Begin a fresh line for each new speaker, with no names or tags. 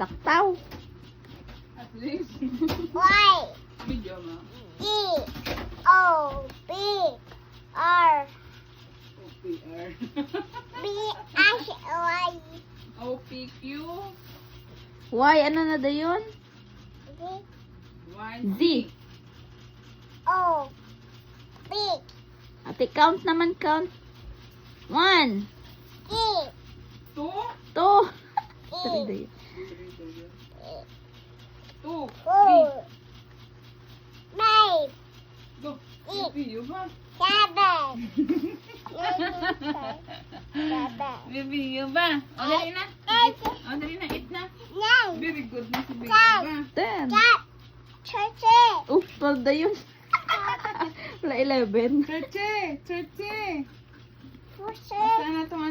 taktaw.
At least.
Y.
Video mo.
E. O. B. R.
OPR.
B. S. Y.
OPQ.
Y, ano na da yun?
D.
Z.
O. B.
Ate, count naman, count. 1,
E.
2.
2, 3
E.
da yun.
2. 3.
4. 5.
Go. Video ba?
7. 7.
Video ba? O, dali na. O, dali na. 8 na.
9.
Very good na si Video ba?
10.
13.
Oof, 12 da yun. Wala 11.
30. 30.
14.
Saan na ito